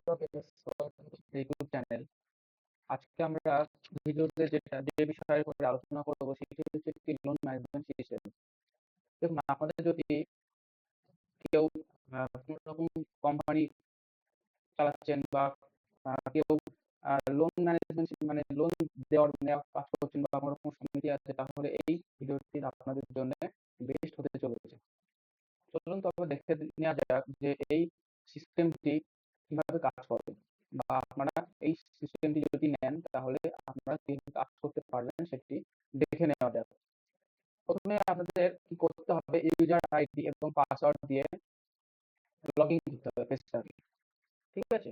YouTube channel. আজকে আমরা ভিডিওতে যে বিষয়ের উপরে আলোচনা করব সেটি হচ্ছে একটি লোন ম্যানেজমেন্ট সিস্টেম। দেখুন, আপনাদের যদি কেউ কোনো রকম কোম্পানি চালাচ্ছেন বা কেউ লোন ম্যানেজমেন্ট মানে লোন দেওয়ার নেওয়ার কাজ করছেন বা কোনো রকম সমিতি আছে, তাহলে এই ভিডিওটি আপনাদের জন্য বেস্ট হতে চলেছে। চলুন তবে দেখে নেওয়া যাক যে এই সিস্টেমটি কিভাবে কাজ করে, বা আপনারা এই সিস্টেমটি যদি নেন তাহলে আপনারা কিভাবে কাজ করতে পারবেন সেটি দেখে নেওয়া যাক। প্রথমে আপনাদের কি করতে হবে, ইউজার আইডি এবং পাসওয়ার্ড দিয়ে লগ ইন করতে হবে পেজটাকে। ঠিক আছে,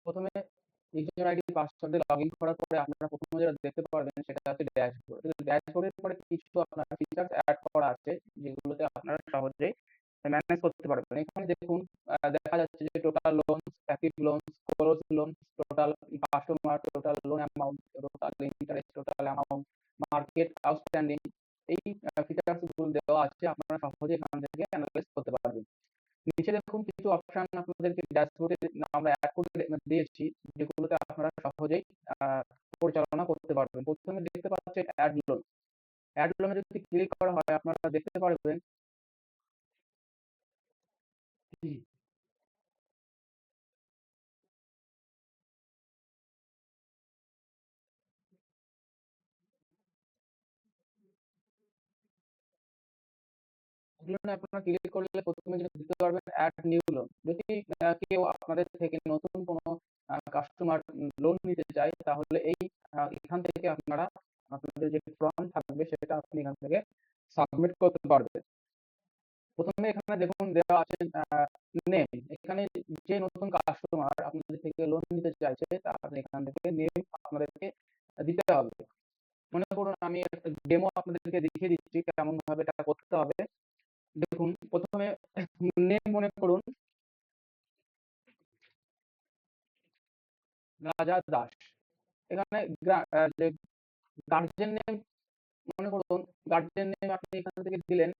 প্রথমে ইউজার আইডি পাসওয়ার্ড দিয়ে লগ ইন করার পরে আপনারা প্রথমে যেটা দেখতে পারবেন সেটা হচ্ছে ড্যাশবোর্ড। ড্যাশবোর্ডের পরে কিছু আপনার ফিচার্স অ্যাড করা আছে যেগুলোতে আপনারা সহজেই ম্যানেজ করতে পারবেন। এখানে দেখুন, দেখা যাচ্ছে যে total loans, active loans, close loans, total customer, total loan amount, total interest, total amount, market outstanding, এই ফিচার্স গুলো দেওয়া আছে। আপনারা সহজে এখান থেকে অ্যানালাইজ করতে পারবেন। নিচে দেখুন কিছু অপশন আপনাদেরকে ড্যাশবোর্ডে আমরা অ্যাড করে দিয়েছি, যেগুলোতে আপনারা সহজেই পরিচালনা করতে পারবেন। প্রথমে দেখতে পাচ্ছেন অ্যাড লোন। অ্যাড লোনে যদি ক্লিক করা হয় আপনারা দেখতে পারবেন লোনে আপনারা ক্লিক করলে প্রথমে যেটা দেখতে পারবেন অ্যাড নিউ লোন। যদি কেউ আপনাদের থেকে নতুন কোনো কাস্টমার লোন নিতে চায়, তাহলে এখান থেকে আপনারা আপনাদের যে ফর্ম থাকবে সেটা আপনি এখান থেকে সাবমিট করতে পারবেন। প্রথমে এখানে দেখুন দেওয়া আছে নেম। এখানে যে নতুন কাস্টমার আপনাদের থেকে লোন নিতে চাইছে তার এখান থেকে নেম আপনাদেরকে দিতে হবে। মনে করুন আমি একটা ডেমো আপনাদেরকে দেখিয়ে দিচ্ছি কেমন ভাবে এটা করতে হবে। দেখুন প্রথমে নেম মনে করুন রাজা দাস। এখানে যে গার্জেন নেম মনে করুন, গার্জেন নেম আপনি এখান থেকে দিলেন।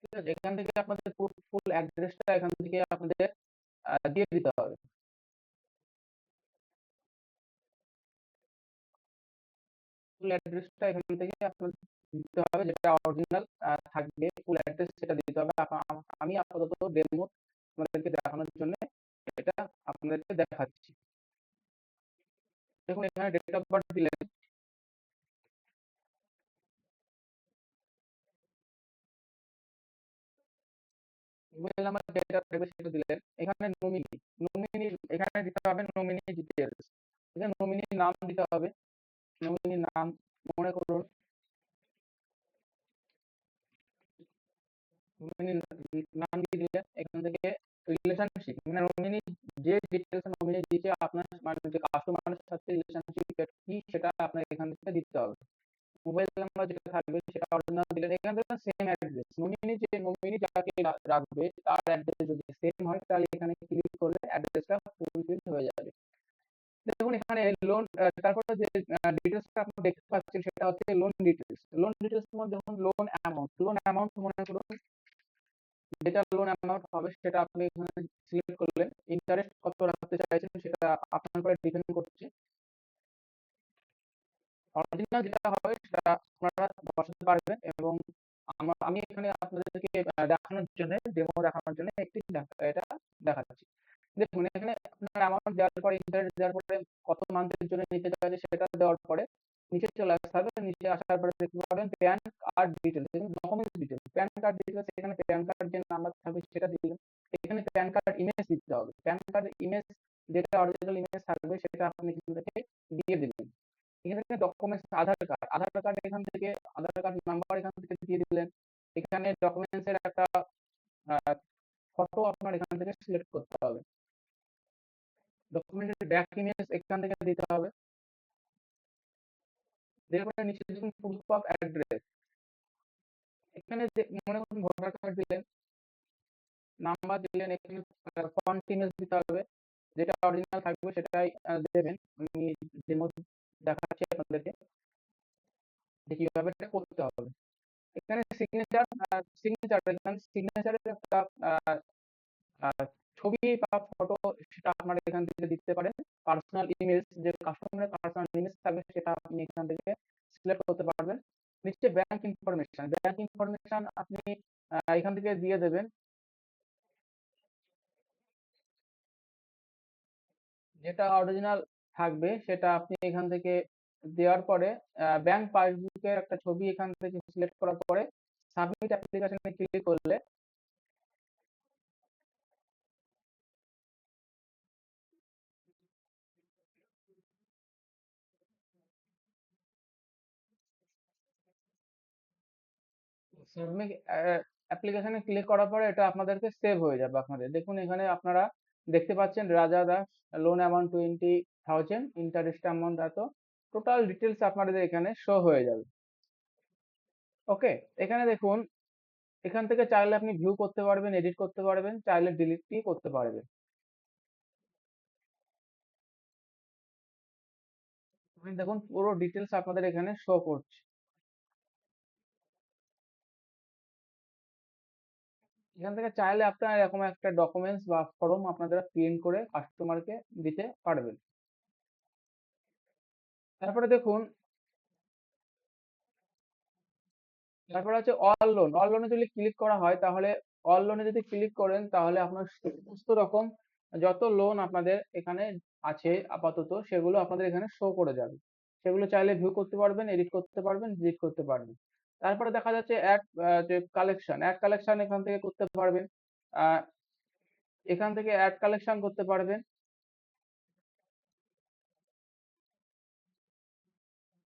ঠিক আছে, এখান থেকে আপনাদের ফুল অ্যাড্রেসটা এখান থেকে আপনাদের দিয়ে দিতে হবে। ফুল অ্যাড্রেসটা এখান থেকে আপনার দিতে হবে, যেটা অরিজিনাল থাকবে ফুল অ্যাড্রেস সেটা দিতে হবে। আমি আপাতত ডেমো আপনাদেরকে দেখানোর জন্য এটা আপনাদেরকে দেখাচ্ছি। দেখুন এখানে ডেট অফ বার্থ দিলেন, মোবাইল নাম্বার যেটা থাকবে সেটা দিলেন। এখানে নমিনি, নমিনি এখানে দিতে হবে নমিনি ডিটেলস। এখানে নমিনির নাম দিতে হবে। নমিনির নাম মনে করুন, নমিনির নাম দিয়ে দিলেন। এখান থেকে রিলেশনশিপ মানে নমিনি যে ডিটেলস নমিনি দিয়েছে আপনার মানে যে কাস্টমারের সাথে রিলেশনশিপ কি সেটা আপনার এখান থেকে দিতে হবে। মোবাইল নাম্বার যেটা থাকবে সেটা অরিজিনাল দিলেন। এখান থেকে সেম অ্যাড্রেস, নমিনি যাকে রাখবে তার অ্যাড্রেস যদি সেম হয় তাহলে এখানে ক্লিক করলে অ্যাড্রেসটা ফুলফিল হয়ে যাবে। দেখুন এখানে লোন, তারপরে যে ডিটেলসটা আপনি দেখতে পাচ্ছেন সেটা হচ্ছে লোন ডিটেলস। লোন ডিটেলস মধ্যে দেখুন লোন অ্যামাউন্ট, লোন অ্যামাউন্ট মনে করুন যেটা লোন অ্যামাউন্ট হবে সেটা আপনি এখানে সিলেক্ট করলেন। ইন্টারেস্ট কত রাখতে চাইছেন সেটা আপনার উপরে ডিপেন্ড করছে। অরিজিনাল যেটা হবে সেটা আপনারা বসাতে পারবেন। এবং আমি এখানে আপনাদেরকে দেখানোর জন্য ডেমো দেখানোর জন্য এটা দেখাচ্ছি। দেখুন এখানে আপনার অ্যামাউন্ট দেওয়ার পরে ইন্টারেস্ট দেওয়ার পরে কত মান্থের জন্য নিতে চাইছে সেটা দেওয়ার পরে নিচে চলে আসতে হবে। নিচে আসার পরে দেখতে পাবেন pan card details, documents details. Pan card details, এখানে প্যান কার্ড যে নাম্বার থাকবে সেটা দিলেন। এখানে প্যান কার্ড ইমেজ দিতে হবে। প্যান কার্ড ইমেজ যেটা অরিজিনাল ইমেজ থাকবে সেটা আপনি এখান থেকে দিয়ে দিবেন। এখানে ডকুমেন্টস আধার কার্ড, আধার কার্ড এখান থেকে আধার কার্ড নাম্বার এখান থেকে দিয়ে দিলেন। এখানে ডকুমেন্টস এর একটা ফটো আপনার এখান থেকে সিলেক্ট করতে হবে। ডকুমেন্টের ব্যাক ইমেজ এখান থেকে দিতে হবে। এরপরে নিচে দেখুন প্রুফ অফ অ্যাড্রেস। এখানে মনে করুন ভোটার কার্ড দিলেন, নাম্বার দিলেন। এখানে ফন্ট ইমেজ দিতে হবে, যেটা অরিজিনাল থাকবে সেটাই দেবেন। আমি ডেমো দেখাচ্ছি যে কিভাবে এটা করতে হবে। এখানে সিগনেচারের একটা আহ, ছবি বা ফটো, সেটা আপনারা এখান থেকে দিতে পারেন। পার্সোনাল ইমেজ, যে কাস্টমারের পার্সোনাল ইমেজ থাকবে সেটা আপনি এখান থেকে সিলেক্ট করতে পারবেন। নিচে ব্যাংক ইনফরমেশন আপনি এখান থেকে দিয়ে দেবেন। যেটা অরিজিনাল থাকবে সেটা আপনি এখান থেকে দেওয়ার পরে ব্যাংক পাসবুকের একটা ছবি এখান থেকে সিলেক্ট করার পরে সাবমিট অ্যাপ্লিকেশনে ক্লিক করলে সাবমিট অ্যাপ্লিকেশনে ক্লিক করার পরে এটা আপনাদেরকে সেভ হয়ে যাবে। আপনাদের দেখুন এখানে আপনারা দেখতে পাচ্ছেন রাজা Das, loan amount 20,000, interest amount এত, টোটাল ডিটেলস আপনাদের এখানে শো হয়ে যাবে। ওকে, এখানে দেখুন এখান থেকে চাইলে আপনি ভিউ করতে পারবেন, এডিট করতে পারবেন, চাইলে ডিলিট করতে পারবেন। দেখুন পুরো ডিটেলস আপনাদের এখানে শো করছে। এখান থেকে চাইলে আপনারা এরকম একটা ডকুমেন্টস বা ফর্ম আপনারা প্রিন্ট করে কাস্টমারকে দিতে পারবেন। তারপরে দেখুন, তারপরে হচ্ছে অল লোনে যদি ক্লিক করা হয় তাহলে অল লোনে যদি ক্লিক করেন তাহলে আপনার সমস্ত রকম যত লোন আপনাদের এখানে আছে আপাতত সেগুলো আপনাদের এখানে শো করে যাবে। সেগুলো চাইলে ভিউ করতে পারবেন, এডিট করতে পারবেন, ডিলিট করতে পারবেন। তারপরে দেখা যাচ্ছে অ্যাড কালেকশন এখান থেকে করতে পারবেন। আহ, এখান থেকে অ্যাড কালেকশন করতে পারবেন।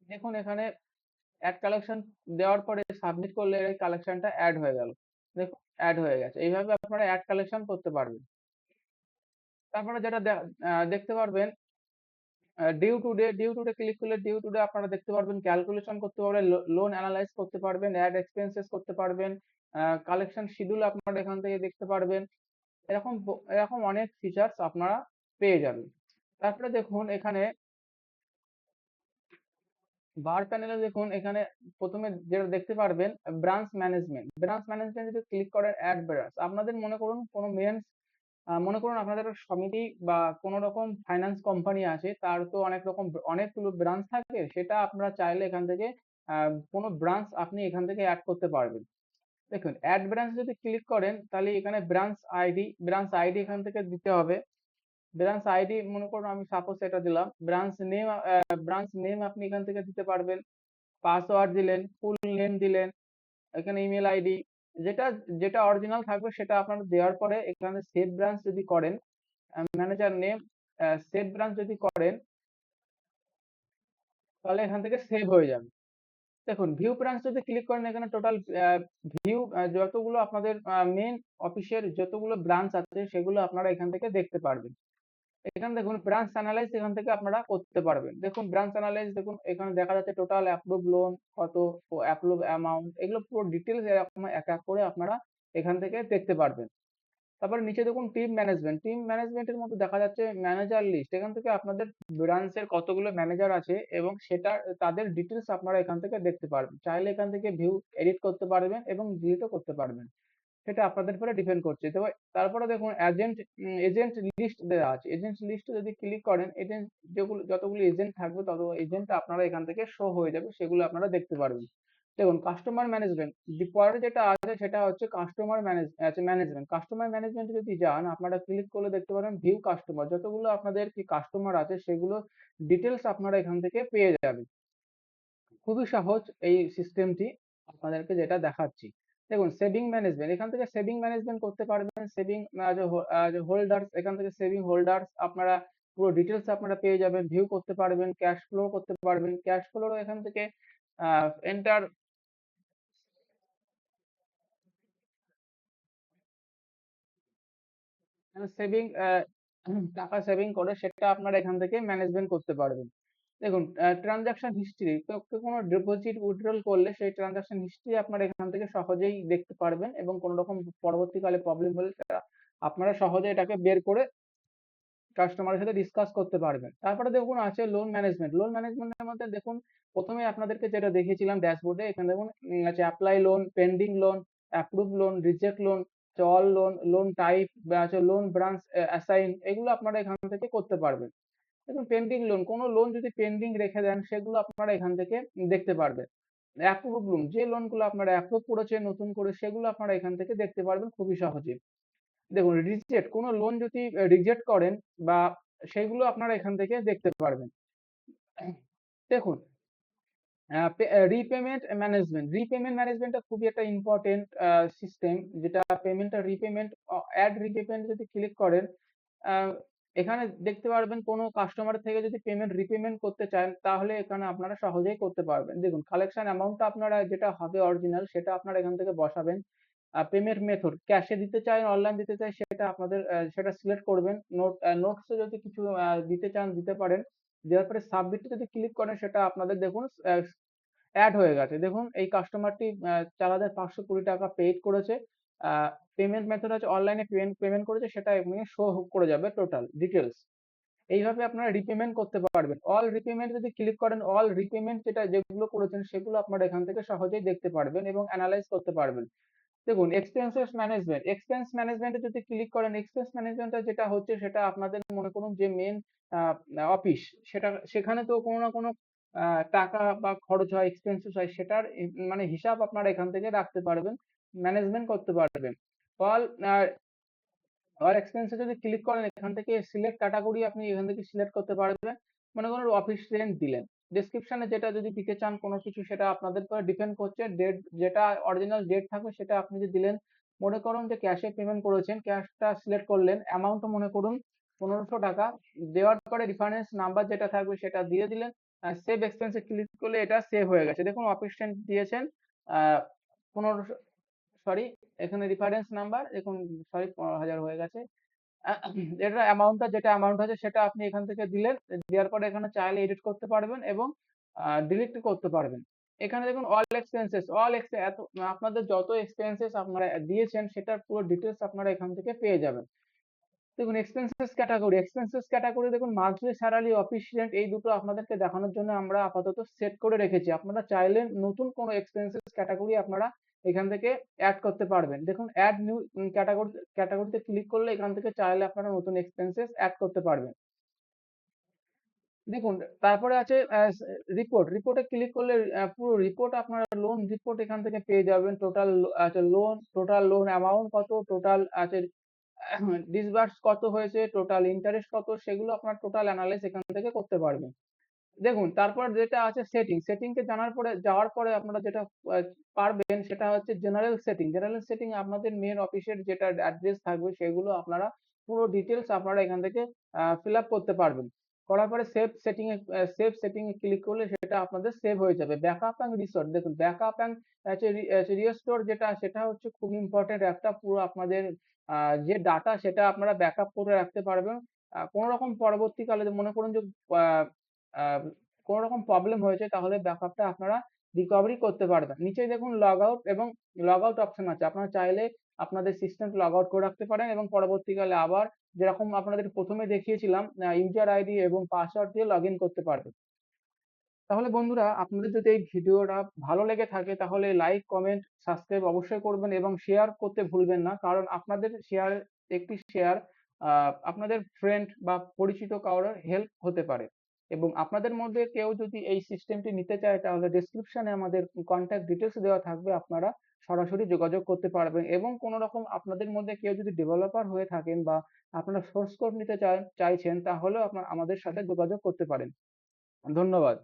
দেখুন এখানে অ্যাড কালেকশন দেওয়ার পরে সাবমিট করলে এই কালেকশনটা অ্যাড হয়ে গেল। দেখুন অ্যাড হয়ে গেছে। এইভাবে আপনারা অ্যাড কালেকশন করতে পারবেন। তারপরে যেটা দেখতে পারবেন ডিউ টু ডে ক্লিক করলে ডিউ টু ডে আপনারা দেখতে পারবেন, ক্যালকুলেশন করতে পারবেন, লোন অ্যানালাইজ করতে পারবেন, অ্যাড এক্সপেন্সেস করতে পারবেন, কালেকশন শিডিউল আপনারা এখান থেকে দেখতে পারবেন। এরকম অনেক ফিচার্স আপনারা পেয়ে যাবেন। তারপরে দেখুন এখানে বার প্যানেলে দেখুন এখানে প্রথমে যেটা দেখতে পারবেন ব্রাঞ্চ ম্যানেজমেন্ট যদি ক্লিক করেন অ্যাড ব্রাঞ্চ, আপনাদের মনে করুন কোনো মনে করুন আপনাদের একটা সমিতি বা কোনো রকম ফাইন্যান্স কোম্পানি আছে, তার তো অনেকগুলো ব্রাঞ্চ থাকে, সেটা আপনারা চাইলে এখান থেকে কোনো ব্রাঞ্চ আপনি এখান থেকে অ্যাড করতে পারবেন। দেখুন অ্যাড ব্রাঞ্চ যদি ক্লিক করেন তাহলে এখানে ব্রাঞ্চ আইডি এখান থেকে দিতে হবে। ব্রাঞ্চ আইডি মনে করুন আমি সাপোজ এটা দিলাম। ব্রাঞ্চ নেম আপনি এখান থেকে দিতে পারবেন। পাসওয়ার্ড দিলেন, ফুল নেম দিলেন, এখানে ইমেল আইডি, যেটা যেটা অরিজিনাল থাকবে সেটা আপনারা দেওয়ার পরে এখানে সেভ ব্রাঞ্চ যদি করেন, ম্যানেজার নেম সেভ ব্রাঞ্চ যদি করেন তাহলে এখান থেকে সেভ হয়ে যাবে। দেখুন ভিউ ব্রাঞ্চ যদি ক্লিক করেন এখানে টোটাল ভিউ যতগুলো আপনাদের মেন অফিসের যতগুলো ব্রাঞ্চ আছে সেগুলো আপনারা এখান থেকে দেখতে পারবেন। এখানে দেখুন ব্রাঞ্চ অ্যানালাইজ এখান থেকে আপনারা করতে পারবেন। দেখুন ব্রাঞ্চ অ্যানালাইজ, দেখুন এখানে দেখা যাচ্ছে টোটাল অ্যাপ্রুভ লোন কত, অ্যাপ্রুভ অ্যামাউন্ট, এগুলো পুরো ডিটেলস এরকম এক এক করে আপনারা এখান থেকে দেখতে পারবেন। তারপরে নিচে দেখুন টিম ম্যানেজমেন্টের মধ্যে দেখা যাচ্ছে ম্যানেজার লিস্ট, এখান থেকে আপনাদের ব্রাঞ্চের কতগুলো ম্যানেজার আছে এবং সেটা তাদের ডিটেলস আপনারা এখান থেকে দেখতে পারবেন। চাইলে এখান থেকে ভিউ এডিট করতে পারবেন এবং ডিলিটও করতে পারবেন, সেটা আপনাদের উপরে ডিপেন্ড করছে। তো তারপরে দেখুন এজেন্ট লিস্ট দেওয়া আছে। এজেন্ট লিস্টে যদি ক্লিক করেন এজেন্ট যতগুলো এজেন্ট থাকবে তত এজেন্ট আপনারা এখান থেকে শো হয়ে যাবে, সেগুলো আপনারা দেখতে পারবেন। দেখুন কাস্টমার ম্যানেজমেন্ট, পরে যেটা আছে সেটা হচ্ছে কাস্টমার ম্যানেজমেন্ট যদি যান আপনারা ক্লিক করলে দেখতে পারেন ভিউ কাস্টমার, যতগুলো আপনাদের কি কাস্টমার আছে সেগুলো ডিটেলস আপনারা এখান থেকে পেয়ে যাবেন। খুবই সহজ এই সিস্টেমটি আপনাদেরকে যেটা দেখাচ্ছি। দেখুন সেভিং ম্যানেজমেন্ট, এখান থেকে সেভিং ম্যানেজমেন্ট করতে পারবেন। হোল্ডার্স, এখান থেকে সেভিং হোল্ডার্স আপনারা পুরো ডিটেলস আপনারা পেয়ে যাবেন, ভিউ করতে পারবেন, ক্যাশ ফ্লো করতে পারবেন। ক্যাশ ফ্লো এখান থেকে এন্টার সেভিং টাকা সেভিং করে সেটা আপনারা এখান থেকে ম্যানেজমেন্ট করতে পারবেন। দেখুন ট্রানজাকশন হিস্ট্রি, তো কোনো ডিপোজিট উইথড্রল করলে সেই ট্রানজাকশন হিস্ট্রি আপনারা এখান থেকে সহজেই দেখতে পারবেন এবং কোনো রকম পরবর্তীকালে প্রবলেম হলে আপনারা সহজে এটাকে বের করে কাস্টমারের সাথে ডিসকাস করতে পারবেন। তারপরে দেখুন আছে লোন ম্যানেজমেন্ট। লোন ম্যানেজমেন্টের মধ্যে দেখুন প্রথমে আপনাদেরকে যেটা দেখিয়েছিলাম ড্যাশবোর্ডে, এখানে দেখুন আছে apply loan, pending loan, approve loan, reject loan, all loan, loan type বা আছে লোন ব্রাঞ্চ অ্যাসাইন, এগুলো আপনারা এখান থেকে করতে পারবেন। দেখুন পেন্ডিং লোন, কোনো লোন যদি পেন্ডিং রেখে দেন সেগুলো আপনারা এখান থেকে দেখতে পারবেন। অ্যাপ্রুভ লোন, যে লোনগুলো আপনারা অ্যাপ্রুভ করেছেন নতুন করে সেগুলো আপনারা এখান থেকে দেখতে পারবেন খুবই সহজে। দেখুন রিজেক্ট, কোনো লোন যদি রিজেক্ট করেন বা সেগুলো আপনারা এখান থেকে দেখতে পারবেন। দেখুন রিপেমেন্ট ম্যানেজমেন্ট, রিপেমেন্ট ম্যানেজমেন্টটা খুবই একটা ইম্পর্টেন্ট সিস্টেম, যেটা পেমেন্টটা রিপেমেন্ট, অ্যাড রিপেমেন্ট যদি ক্লিক করেন আহ, এখানে দেখতে পারবেন কোনো কাস্টমার থেকে যদি পেমেন্ট রিপেমেন্ট করতে চান তাহলে এখানে আপনারা সহজেই করতে পারবেন। দেখুন কালেকশন অ্যামাউন্টটা আপনারা যেটা হবে অরিজিনাল সেটা আপনারা এখান থেকে বসাবেন। পেমেন্ট মেথড, ক্যাশে দিতে চাই অনলাইন দিতে চাই সেটা আপনাদের সেটা সিলেক্ট করবেন। নোটসে যদি কিছু দিতে চান দিতে পারেন। দেওয়ার পরে সাবমিটে যদি ক্লিক করেন সেটা আপনাদের দেখুন অ্যাড হয়ে গেছে। দেখুন এই কাস্টমারটি 4,520 টাকা পেইড করেছে। পেমেন্ট মেথড আছে অনলাইনে পেমেন্ট করেছে, সেটা এখানে শো করে যাবে টোটাল ডিটেলস। এইভাবে আপনারা রিপেমেন্ট করতে পারবেন। অল রিপেমেন্ট যদি ক্লিক করেন অল রিপেমেন্ট যেগুলো করেছেন সেগুলো আপনারা এখান থেকে সহজেই দেখতে পারবেন এবং অ্যানালাইজ করতে পারবেন। দেখুন এক্সপেন্সেস ম্যানেজমেন্ট, এক্সপেন্স ম্যানেজমেন্টে যদি ক্লিক করেন এক্সপেন্স ম্যানেজমেন্টটা যেটা হচ্ছে সেটা আপনাদের মনে করুন যে মেন অফিস, সেটা সেখানে তো কোনো না কোনো টাকা বা খরচ হয়, এক্সপেন্সেস হয়, সেটার মানে হিসাব আপনারা এখান থেকে রাখতে পারবেন, ম্যানেজমেন্ট করতে পারবেন। অল আর এক্সপেন্সে যদি ক্লিক করেন এখান থেকে সিলেক্ট ক্যাটাগরি আপনি এখান থেকে সিলেক্ট করতে পারবেন। মনে করুন অফিস রেন্ট দিলেন, ডেসক্রিপশনে যেটা যদি দিতে চান কোনো কিছু সেটা আপনাদের উপর ডিপেন্ড করছে। ডেট যেটা অরিজিনাল ডেট থাকবে সেটা আপনি যে দিলেন। মনে করুন যে ক্যাশে পেমেন্ট করেছেন, ক্যাশটা সিলেক্ট করলেন, অ্যামাউন্টটা মনে করুন 1500 টাকা। দেওয়ার পরে রেফারেন্স নাম্বার যেটা থাকবে সেটা দিয়ে দিলেন। সেভ এক্সপেন্সে ক্লিক করলে এটা সেভ হয়ে গেছে। দেখুন অফিস রেন্ট দিয়েছেন 1500, সরি এখানে রেফারেন্স নাম্বার দেখুন, সরি 15,000 হয়ে গেছে। এটা অ্যামাউন্টটা যেটা অ্যামাউন্ট আছে সেটা আপনি এখান থেকে দিলেন। দেওয়ার পরে এখানে চাইলে এডিট করতে পারবেন এবং ডিলিট করতে পারবেন। এখানে দেখুন অল এক্সপেন্সেস, আপনাদের যত এক্সপেন্সেস আপনারা দিয়েছেন সেটার পুরো ডিটেলস আপনারা এখান থেকে পেয়ে যাবেন। দেখুন এক্সপেন্সেস ক্যাটাগরি দেখুন মান্থলি স্যালারি, অফিস রেন্ট, এই দুটো আপনাদেরকে দেখানোর জন্য আমরা আপাতত সেট করে রেখেছি। আপনারা চাইলে নতুন কোনো এক্সপেন্সেস ক্যাটাগরি আপনারা এখান থেকে অ্যাড করতে পারবেন। দেখুন অ্যাড নিউ ক্যাটাগরিতে ক্লিক করলে এখান থেকে চাইলে আপনারা নতুন এক্সপেন্সেস অ্যাড করতে পারবেন। দেখুন তারপরে আছে রিপোর্টে ক্লিক করলে পুরো রিপোর্ট আপনারা লোন রিপোর্ট এখান থেকে পেয়ে যাবেন। টোটাল লোন অ্যামাউন্ট কত, টোটাল আছে ডিসবার্স কত হয়েছে, টোটাল ইন্টারেস্ট কত, সেগুলো আপনার টোটাল অ্যানালাইজ এখান থেকে করতে পারবেন। দেখুন তারপর যেটা আছে সেটিংকে যাওয়ার পরে আপনারা যেটা পারবেন সেটা হচ্ছে জেনারেল সেটিং আপনাদের মেন অফিসের যেটা অ্যাড্রেস থাকবে সেগুলো আপনারা পুরো ডিটেলস আপনারা এখান থেকে ফিল আপ করতে পারবেন। করার পরে সেভ সেটিং এ ক্লিক করলে সেটা আপনাদের সেভ হয়ে যাবে। ব্যাকআপ এন্ড রিস্টোর, দেখুন ব্যাকআপ এন্ড রিস্টোর সেটা হচ্ছে খুব ইম্পর্টেন্ট একটা, পুরো আপনাদের যে ডাটা সেটা আপনারা ব্যাকআপ করে রাখতে পারবেন। কোনো রকম পরবর্তীকালে মনে করুন যে আহ, আহ, কোনো রকম প্রবলেম হয়েছে তাহলে ব্যাকআপটা আপনারা রিকভারি করতে পারবেন। নিচে দেখুন লগ আউট এবং লগ আউট অপশন আছে, আপনারা চাইলে আপনাদের সিস্টেম লগ আউট করে রাখতে পারেন এবং পরবর্তীকালে আবার যেরকম আপনাদের প্রথমে দেখিয়েছিলাম ইউজার আইডি এবং পাসওয়ার্ড দিয়ে লগ ইন করতে পারবেন। তাহলে বন্ধুরা আপনাদের যদি এই ভিডিওটা ভালো লেগে থাকে তাহলে লাইক কমেন্ট সাবস্ক্রাইব অবশ্যই করবেন এবং শেয়ার করতে ভুলবেন না, কারণ আপনাদের একটি শেয়ার আপনাদের ফ্রেন্ড বা পরিচিত কারোর হেল্প হতে পারে। এবং আপনাদের মধ্যে কেউ যদি এই সিস্টেমটি নিতে চায় তাহলে ডেসক্রিপশনে আমাদের কন্ট্যাক্ট ডিটেলস দেওয়া থাকবে, আপনারা সরাসরি যোগাযোগ করতে পারবেন। এবং কোনো রকম আপনাদের মধ্যে কেউ যদি ডেভেলপার হয়ে থাকেন বা আপনারা সোর্স কোড নিতে চাইছেন তাহলেও আপনারা আমাদের সাথে যোগাযোগ করতে পারেন। ধন্যবাদ।